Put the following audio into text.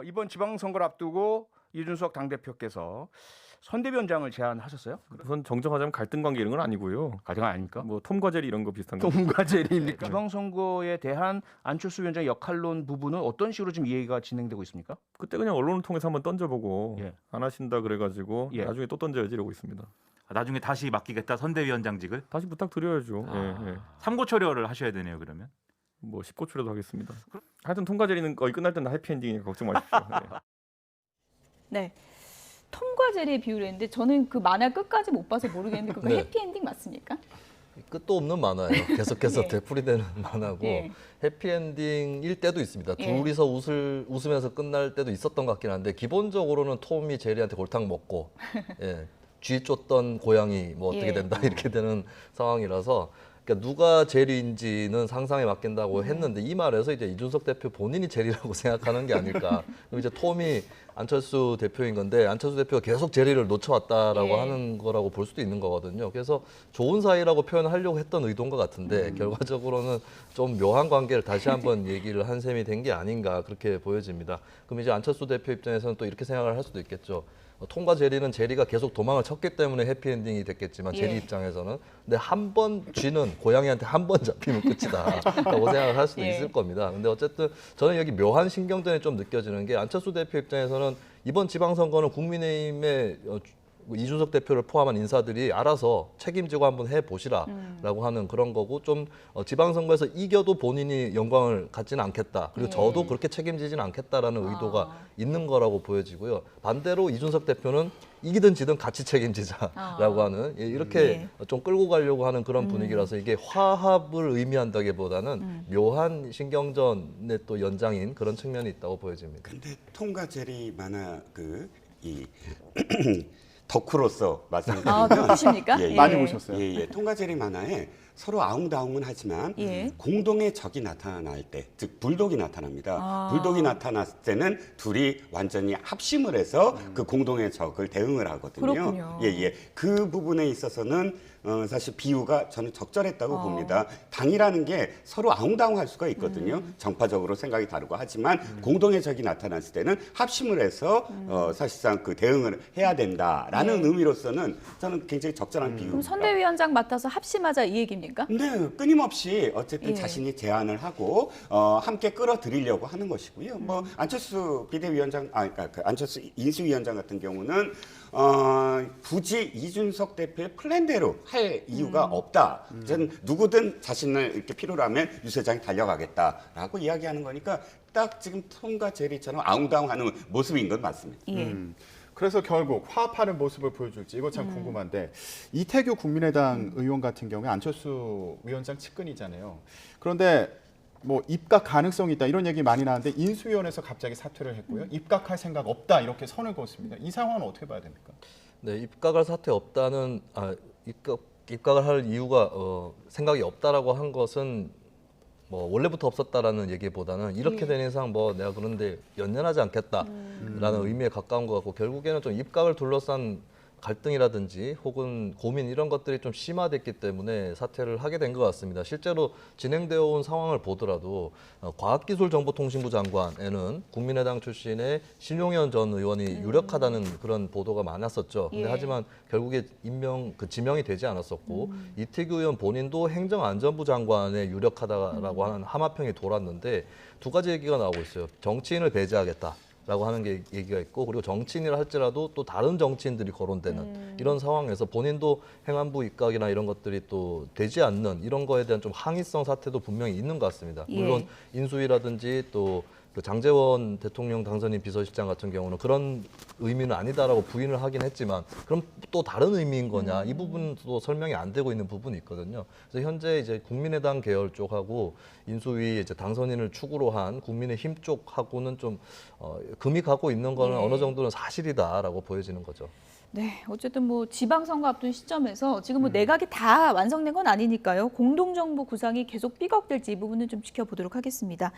이번 지방선거를 앞두고 이준석 당대표께서 선대위원장을 제안하셨어요? 우선 정정하자면 갈등 관계 이런 건 아니고요. 가정은 아닙니까? 뭐 톰과 제리 이런 거 비슷한 거. 톰과 제리입니까? 지방선거에 대한 안철수 위원장의 역할론 부분은 어떤 식으로 지금 이해가 진행되고 있습니까? 그때 그냥 언론을 통해서 한번 던져보고 예. 안 하신다 그래가지고 예. 나중에 또 던져야지 이러고 있습니다. 나중에 다시 맡기겠다 선대위원장직을 다시 부탁드려야죠. 예, 예. 삼고초려를 하셔야 되네요 그러면. 뭐 10고초라도 하겠습니다. 하여튼 톰과 제리는 거의 끝날 때는 해피엔딩이니까 걱정 마십시오. 예. 네. 톰과 제리의 비유를 했는데 저는 그 만화 끝까지 못 봐서 모르겠는데 그거 네. 해피엔딩 맞습니까? 끝도 없는 만화예요. 계속해서 예. 되풀이되는 만화고 예. 해피엔딩일 때도 있습니다. 예. 둘이서 웃으면서 끝날 때도 있었던 것 같긴 한데 기본적으로는 톰이 제리한테 골탕 먹고 예, 쥐 쫓던 고양이 뭐 어떻게 예. 된다 이렇게 되는 상황이라서 그러니까 누가 제리인지는 상상에 맡긴다고 했는데 이 말에서 이제 이준석 대표 본인이 제리라고 생각하는 게 아닐까. 그럼 이제 톰이 안철수 대표인 건데 안철수 대표가 계속 제리를 놓쳐왔다라고 예. 하는 거라고 볼 수도 있는 거거든요. 그래서 좋은 사이라고 표현하려고 했던 의도인 것 같은데 결과적으로는 좀 묘한 관계를 다시 한번 얘기를 한 셈이 된 게 아닌가 그렇게 보여집니다. 그럼 이제 안철수 대표 입장에서는 또 이렇게 생각을 할 수도 있겠죠. 톰과 제리는 제리가 계속 도망을 쳤기 때문에 해피엔딩이 됐겠지만 제리 예. 입장에서는 근데 한 번 쥐는 고양이한테 한 번 잡히면 끝이다라고 생각을 할 수도 예. 있을 겁니다. 근데 어쨌든 저는 여기 묘한 신경전이 좀 느껴지는 게 안철수 대표 입장에서는 이번 지방선거는 국민의힘의 이준석 대표를 포함한 인사들이 알아서 책임지고 한번 해보시라라고 하는 그런 거고 좀 지방선거에서 이겨도 본인이 영광을 갖지는 않겠다. 그리고 예. 저도 그렇게 책임지지는 않겠다라는 의도가 있는 거라고 보여지고요. 반대로 이준석 대표는 이기든 지든 같이 책임지자라고 하는 이렇게 좀 끌고 가려고 하는 그런 분위기라서 이게 화합을 의미한다기보다는 묘한 신경전의 또 연장인 그런 측면이 있다고 보여집니다. 근데 톰과 제리 만화 이 덕후로서 말씀드리면 덕후십니까? 예. 많이 보셨어요? 예. 톰과 제리 만화에 서로 아웅다웅은 하지만 예. 공동의 적이 나타날 때, 즉 불독이 나타납니다. 아. 불독이 나타났을 때는 둘이 완전히 합심을 해서 그 공동의 적을 대응을 하거든요. 그렇군요. 예. 그 부분에 있어서는 사실 비유가 저는 적절했다고 봅니다. 당이라는 게 서로 아웅다웅할 수가 있거든요. 정파적으로 생각이 다르고 하지만 공동의 적이 나타났을 때는 합심을 해서 사실상 그 대응을 해야 된다라는 예. 의미로서는 저는 굉장히 적절한 비유입니다. 그럼 선대위원장 맡아서 합심하자 이 얘기입니까? 네, 끊임없이 어쨌든 예. 자신이 제안을 하고 함께 끌어들이려고 하는 것이고요. 뭐 안철수 비대위원장, 그 안철수 인수위원장 같은 경우는 굳이 이준석 대표의 플랜대로 할 이유가 없다. 저는 누구든 자신을 이렇게 필요로 하면 유 소장이 달려가겠다라고 이야기하는 거니까 딱 지금 톰과 제리처럼 아웅다웅하는 모습인 건 맞습니다. 예. 그래서 결국 화합하는 모습을 보여줄지 이거 참 궁금한데 이태규 국민의당 의원 같은 경우에 안철수 위원장 측근이잖아요. 그런데 뭐 입각 가능성이 있다 이런 얘기 많이 나왔는데 인수위원회에서 갑자기 사퇴를 했고요. 입각할 생각 없다 이렇게 선을 그었습니다. 이 상황은 어떻게 봐야 됩니까? 네, 입각할 사태 없다는 입각을 할 이유가 생각이 없다라고 한 것은 뭐 원래부터 없었다라는 얘기보다는 이렇게 된 이상 뭐 내가 그런데 연연하지 않겠다라는 의미에 가까운 것 같고 결국에는 좀 입각을 둘러싼 갈등이라든지 혹은 고민 이런 것들이 좀 심화됐기 때문에 사퇴를 하게 된 것 같습니다. 실제로 진행되어 온 상황을 보더라도 과학기술정보통신부 장관에는 국민의당 출신의 신용현 전 의원이 유력하다는 그런 보도가 많았었죠. 근데 예. 하지만 결국에 지명이 되지 않았었고 이태규 의원 본인도 행정안전부 장관에 유력하다라고 하는 함화평이 돌았는데 두 가지 얘기가 나오고 있어요. 정치인을 배제하겠다. 라고 하는 게 얘기가 있고 그리고 정치인이라 할지라도 또 다른 정치인들이 거론되는 이런 상황에서 본인도 행안부 입각이나 이런 것들이 또 되지 않는 이런 거에 대한 좀 항의성 사태도 분명히 있는 것 같습니다. 예. 물론 인수위라든지 또 그 장제원 대통령 당선인 비서실장 같은 경우는 그런 의미는 아니다라고 부인을 하긴 했지만 그럼 또 다른 의미인 거냐 이 부분도 설명이 안 되고 있는 부분이 있거든요. 그래서 현재 이제 국민의당 계열 쪽하고 인수위 이제 당선인을 축으로 한 국민의힘 쪽하고는 좀 금이 가고 있는 거는 예. 어느 정도는 사실이다라고 보여지는 거죠. 네, 어쨌든 뭐 지방선거 앞둔 시점에서 지금 뭐 내각이 다 완성된 건 아니니까요. 공동정부 구상이 계속 삐걱될지 이 부분은 좀 지켜보도록 하겠습니다.